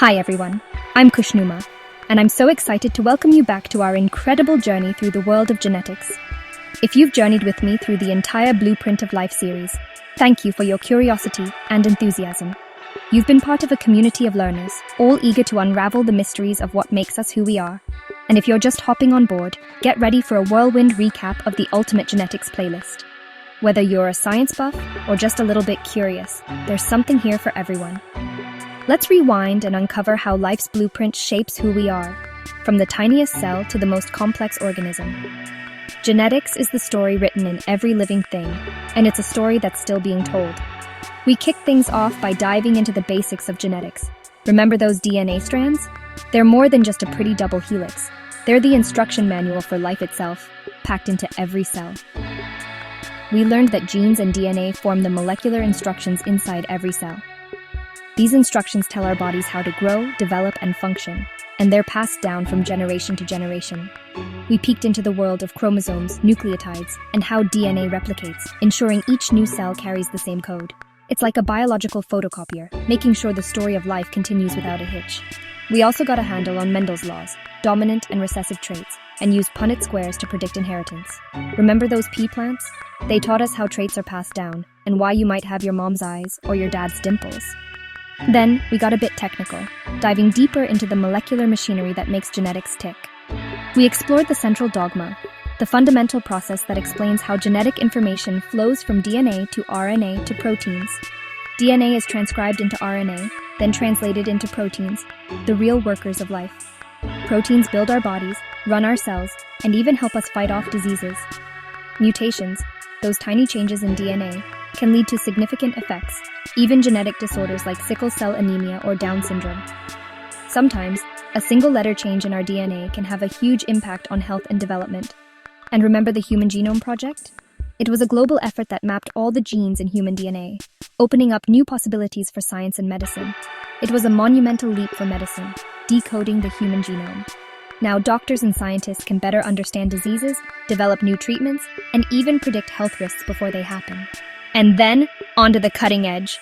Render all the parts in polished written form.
Hi everyone, I'm Khushnuma, and I'm so excited to welcome you back to our incredible journey through the world of genetics. If you've journeyed with me through the entire Blueprint of Life series, thank you for your curiosity and enthusiasm. You've been part of a community of learners, all eager to unravel the mysteries of what makes us who we are. And if you're just hopping on board, get ready for a whirlwind recap of the Ultimate Genetics playlist. Whether you're a science buff or just a little bit curious, there's something here for everyone. Let's rewind and uncover how life's blueprint shapes who we are, from the tiniest cell to the most complex organism. Genetics is the story written in every living thing, and it's a story that's still being told. We kick things off by diving into the basics of genetics. Remember those DNA strands? They're more than just a pretty double helix. They're the instruction manual for life itself, packed into every cell. We learned that genes and DNA form the molecular instructions inside every cell. These instructions tell our bodies how to grow, develop, and function, and they're passed down from generation to generation. We peeked into the world of chromosomes, nucleotides, and how DNA replicates, ensuring each new cell carries the same code. It's like a biological photocopier, making sure the story of life continues without a hitch. We also got a handle on Mendel's laws, dominant and recessive traits, and used Punnett squares to predict inheritance. Remember those pea plants? They taught us how traits are passed down, and why you might have your mom's eyes or your dad's dimples. Then, we got a bit technical, diving deeper into the molecular machinery that makes genetics tick. We explored the central dogma, the fundamental process that explains how genetic information flows from DNA to RNA to proteins. DNA is transcribed into RNA, then translated into proteins, the real workers of life. Proteins build our bodies, run our cells, and even help us fight off diseases. Mutations, those tiny changes in DNA, can lead to significant effects, even genetic disorders like sickle cell anemia or Down syndrome. Sometimes, a single letter change in our DNA can have a huge impact on health and development. And remember the Human Genome Project? It was a global effort that mapped all the genes in human DNA, opening up new possibilities for science and medicine. It was a monumental leap for medicine, decoding the human genome. Now doctors and scientists can better understand diseases, develop new treatments, and even predict health risks before they happen. And then, onto the cutting edge.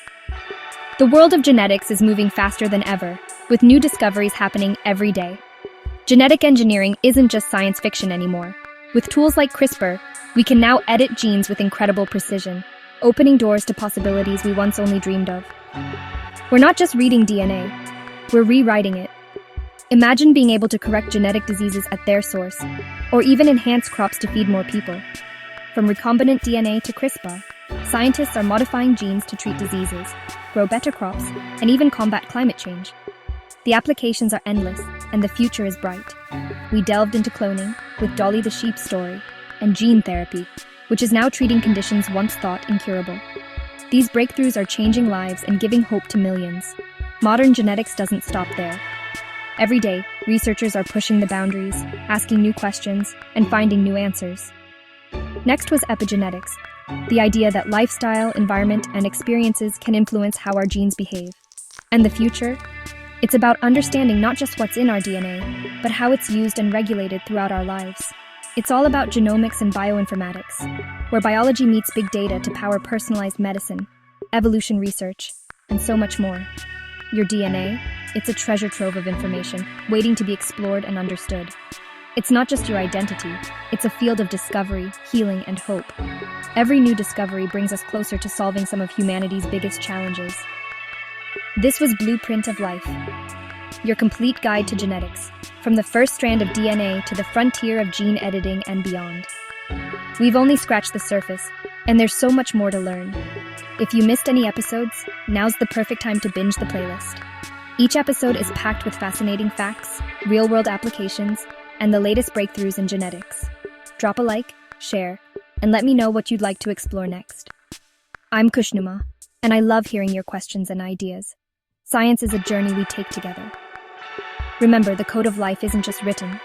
The world of genetics is moving faster than ever, with new discoveries happening every day. Genetic engineering isn't just science fiction anymore. With tools like CRISPR, we can now edit genes with incredible precision, opening doors to possibilities we once only dreamed of. We're not just reading DNA, we're rewriting it. Imagine being able to correct genetic diseases at their source, or even enhance crops to feed more people. From recombinant DNA to CRISPR, scientists are modifying genes to treat diseases, grow better crops, and even combat climate change. The applications are endless, and the future is bright. We delved into cloning, with Dolly the sheep's story, and gene therapy, which is now treating conditions once thought incurable. These breakthroughs are changing lives and giving hope to millions. Modern genetics doesn't stop there. Every day, researchers are pushing the boundaries, asking new questions, and finding new answers. Next was epigenetics, the idea that lifestyle, environment, and experiences can influence how our genes behave. And the future? It's about understanding not just what's in our DNA, but how it's used and regulated throughout our lives. It's all about genomics and bioinformatics, where biology meets big data to power personalized medicine, evolution research, and so much more. Your DNA? It's a treasure trove of information, waiting to be explored and understood. It's not just your identity, it's a field of discovery, healing, and hope. Every new discovery brings us closer to solving some of humanity's biggest challenges. This was Blueprint of Life, your complete guide to genetics, from the first strand of DNA to the frontier of gene editing and beyond. We've only scratched the surface, and there's so much more to learn. If you missed any episodes, now's the perfect time to binge the playlist. Each episode is packed with fascinating facts, real-world applications, and the latest breakthroughs in genetics. Drop a like, share, and let me know what you'd like to explore next. I'm Khushnuma, and I love hearing your questions and ideas. Science is a journey we take together. Remember, the code of life isn't just written.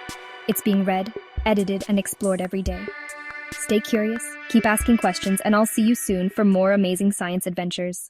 It's being read, edited, and explored every day. Stay curious, keep asking questions, and I'll see you soon for more amazing science adventures.